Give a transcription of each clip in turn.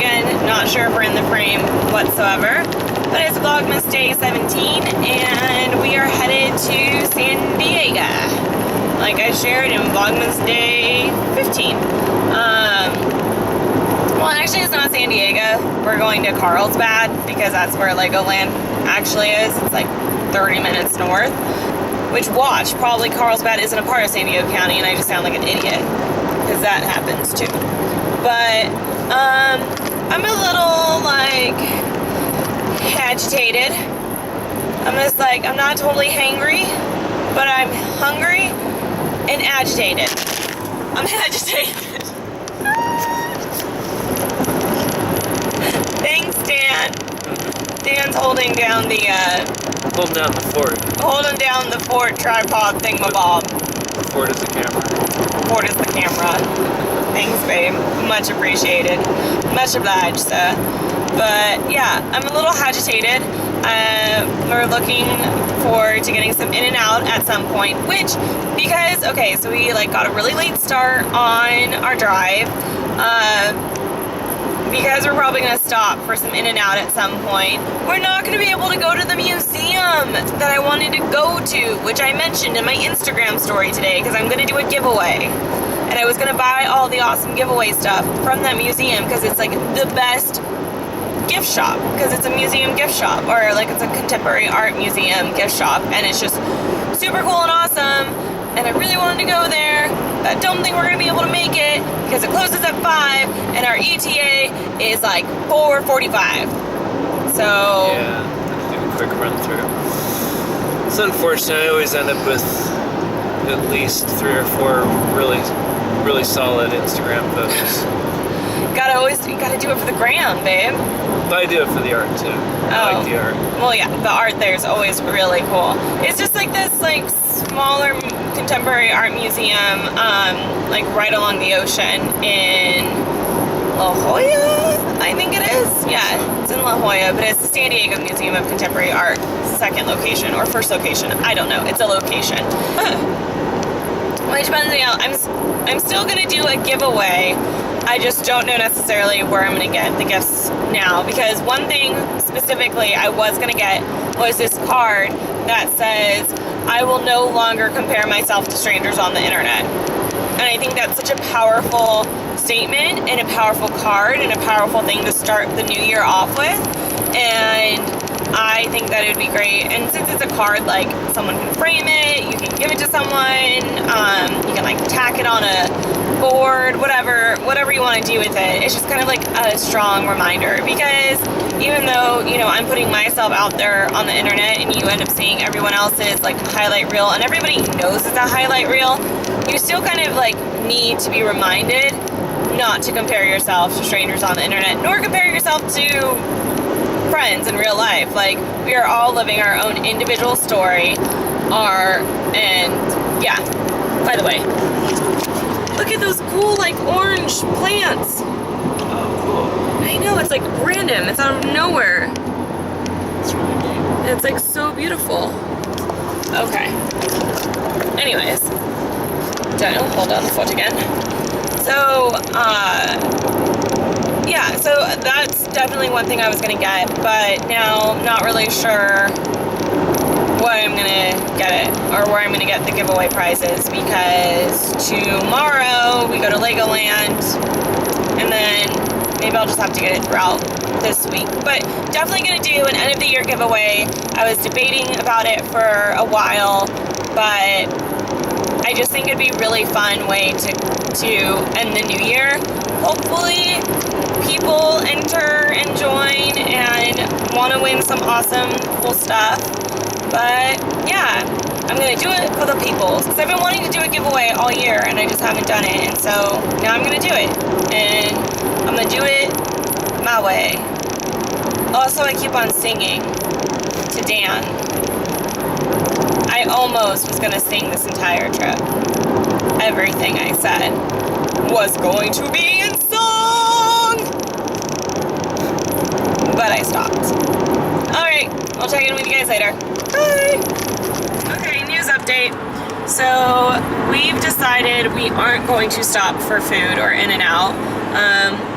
again, not sure if we're in the frame whatsoever, but it's Vlogmas Day 17, and we are headed to San Diego, like I shared in Vlogmas Day 15. Well, actually it's not San Diego. We're going to Carlsbad, because that's where Legoland actually is. It's like 30 minutes north, which, watch, probably Carlsbad isn't a part of San Diego County, and I just sound like an idiot, because that happens too. But, I'm a little, agitated. I'm just I'm not totally hangry, but I'm hungry and agitated. I'm agitated. Thanks, Dan. Dan's holding down the, holding down the fort. Holding down the fort tripod thingamabob. The fort is the camera. Fort is the camera. Thanks, babe. Much appreciated. Much obliged, sir. But yeah, I'm a little agitated. We're looking forward to getting some In-N-Out at some point, which, because, okay, so we got a really late start on our drive, because we're probably going to stop for some In-N-Out at some point. We're not going to be able to go to the museum that I wanted to go to, which I mentioned in my Instagram story today, because I'm going to do a giveaway. And I was going to buy all the awesome giveaway stuff from that museum, because it's the best gift shop, because it's a museum gift shop, or it's a contemporary art museum gift shop, and it's just super cool and awesome, and I really wanted to go there. I don't think we're going to be able to make it, because it closes at 5, and our ETA is 4:45. So yeah, do a quick run through. It's unfortunate. I always end up with at least 3 or 4 really solid Instagram photos. you gotta do it for the gram, babe. But I do it for the art too. I like the art. Well, yeah, the art there is always really cool. It's just this smaller contemporary art museum, right along the ocean in La Jolla, I think it is. Yeah, it's in La Jolla, but it's the San Diego Museum of Contemporary Art, second location or first location. I don't know. It's a location. Which, by the way, I'm still gonna do a giveaway. I just don't know necessarily where I'm going to get the gifts now, because one thing specifically I was going to get was this card that says, I will no longer compare myself to strangers on the internet. And I think that's such a powerful statement, and a powerful card, and a powerful thing to start the new year off with. And I think that it would be great. And since it's a card, someone can frame it, you can give it to someone, you can tack it on a board, whatever you want to do with it. It's just kind of a strong reminder, because even though, I'm putting myself out there on the internet, and you end up seeing everyone else's highlight reel, and everybody knows it's a highlight reel, you still kind of need to be reminded not to compare yourself to strangers on the internet, nor compare yourself to friends in real life. We are all living our own individual story. And yeah, by the way, look at those cool orange plants. Oh, cool. I know, it's random, it's out of nowhere. It's really neat. It's so beautiful. Okay, anyways, hold down the foot again. So yeah, so that's definitely one thing I was going to get, but now I'm not really sure what I'm going to get it, or where I'm going to get the giveaway prizes, because tomorrow we go to Legoland, and then maybe I'll just have to get it throughout this week. But definitely going to do an end of the year giveaway. I was debating about it for a while, but I just think it'd be a really fun way to end the new year. Hopefully people enter and join and want to win some awesome, cool stuff. But yeah, I'm going to do it for the people, because I've been wanting to do a giveaway all year, and I just haven't done it. And so now I'm going to do it, and I'm going to do it my way. Also, I keep on singing to Dan. I almost was going to sing this entire trip. Everything I said was going to be in song, but I stopped. Alright, I'll check in with you guys later. Bye! Okay, news update. So, we've decided we aren't going to stop for food or In-N-Out.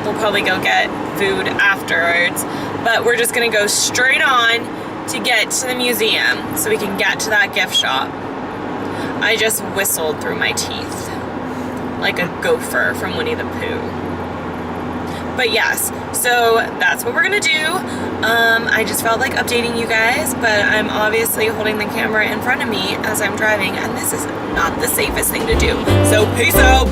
We'll probably go get food afterwards, but we're just gonna go straight on to get to the museum so we can get to that gift shop. I just whistled through my teeth like a gopher from Winnie the Pooh. But yes, so that's what we're gonna do. I just felt like updating you guys, but I'm obviously holding the camera in front of me as I'm driving, and this is not the safest thing to do. So peace out.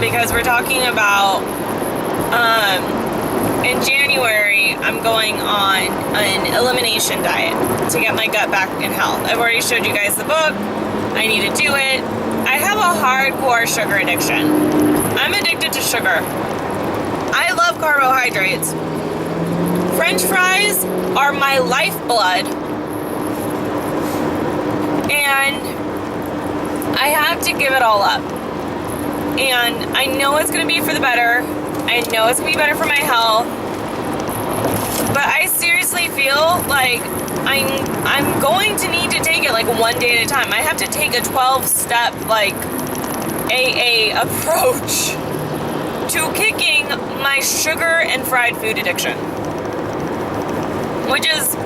Because we're talking about in January I'm going on an elimination diet to get my gut back in health. I've already showed you guys the book. I need to do it. I have a hardcore sugar addiction. I'm addicted to sugar. I love carbohydrates. French fries are my lifeblood, and I have to give it all up. And I know it's going to be for the better. I know it's going to be better for my health. But I seriously feel like I'm going to need to take it like one day at a time. I have to take a 12-step like AA approach to kicking my sugar and fried food addiction, which is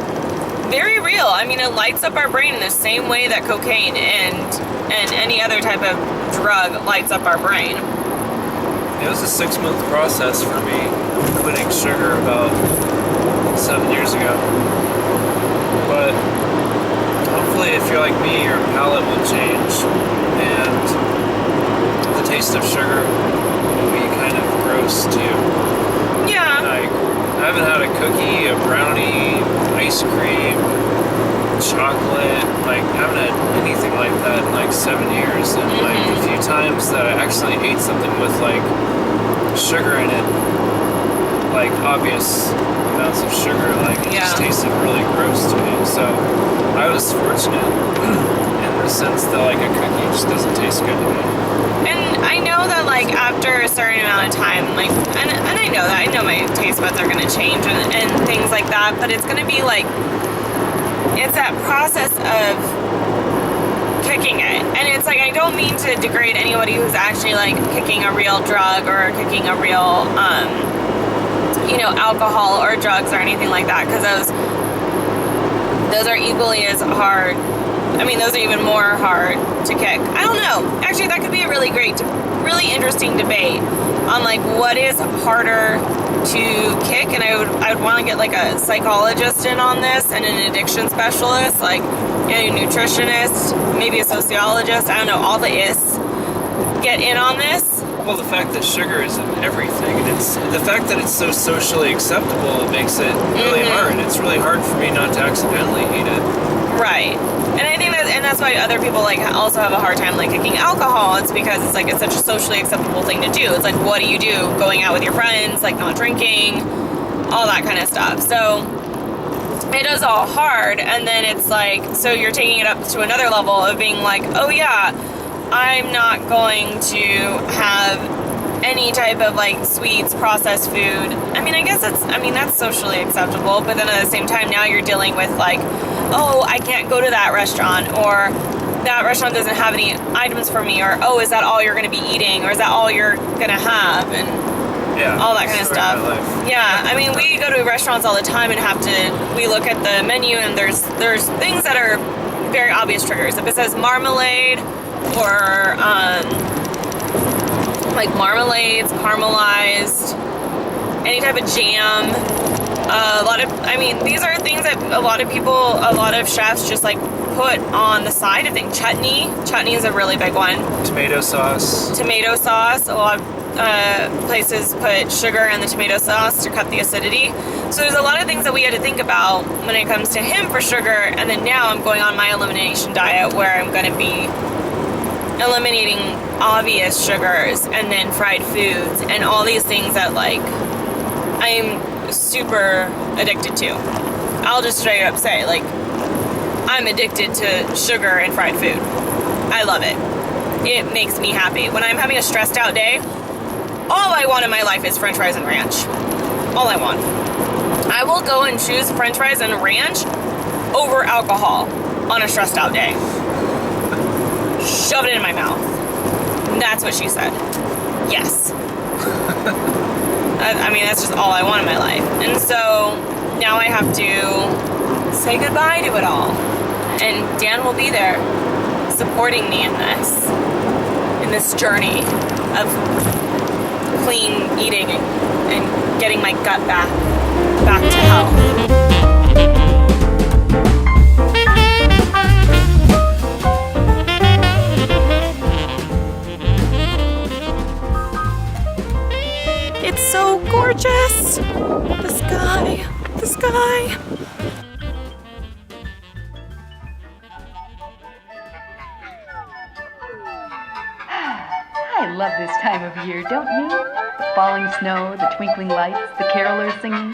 very real. I mean, it lights up our brain in the same way that cocaine and any other type of drug lights up our brain. It was a 6-month process for me quitting sugar about 7 years ago. But hopefully, if you're like me, your palate will change and the taste of sugar will be kind of gross to you. Yeah. Like, I haven't had a cookie, a brownie, ice cream, chocolate, like I haven't had anything like that in like 7 years. And like a few times that I actually ate something with like sugar in it, like obvious amounts of sugar, like it just tasted really gross to me. So I was fortunate in the sense that like a cookie just doesn't taste good to me. And I know that like after a certain amount of time, like, and I know my taste buds are gonna change and things like that, but it's gonna be like, it's that process of kicking it. And it's like, I don't mean to degrade anybody who's actually like kicking a real drug or kicking a real, alcohol or drugs or anything like that, because those are equally as hard. I mean, those are even more hard to kick. I don't know. Actually, that could be a really interesting debate on like what is harder to kick, and I would want to get like a psychologist in on this and an addiction specialist, like a nutritionist, maybe a sociologist. I don't know, all the is get in on this. Well, the fact that sugar is in everything, and it's the fact that it's so socially acceptable, it makes it really hard. It's really hard for me not to accidentally eat it. Right. And I think that's why other people like also have a hard time like kicking alcohol. It's because it's like it's such a socially acceptable thing to do. It's like, what do you do? Going out with your friends, like not drinking, all that kind of stuff. So it is all hard, and then it's like, so you're taking it up to another level of being like, oh yeah, I'm not going to have any type of like sweets, processed food. I mean, I guess that's socially acceptable, but then at the same time now you're dealing with like, oh, I can't go to that restaurant, or that restaurant doesn't have any items for me, or oh, is that all you're going to be eating, or is that all you're going to have, and all that kind of stuff. Yeah, I mean, we go to restaurants all the time and we look at the menu, and there's things that are very obvious triggers. If it says marmalade, or like marmalades, caramelized, any type of jam, I mean, these are things that a lot of chefs just like put on the side of things. Chutney is a really big one. Tomato sauce. Tomato sauce. A lot of places put sugar in the tomato sauce to cut the acidity. So there's a lot of things that we had to think about when it comes to him for sugar. And then now I'm going on my elimination diet where I'm going to be eliminating obvious sugars and then fried foods and all these things that like I'm super addicted to. I'll just straight up say, like, I'm addicted to sugar and fried food. I love it. It makes me happy. When I'm having a stressed out day, all I want in my life is french fries and ranch. All I want. I will go and choose french fries and ranch over alcohol on a stressed out day. Shove it in my mouth. That's what she said. Yes. I mean, that's just all I want in my life. And so now I have to say goodbye to it all. And Dan will be there supporting me in this journey of clean eating and getting my gut back to health. It's so gorgeous. The sky. I love this time of year, don't you? The falling snow, the twinkling lights, the carolers singing.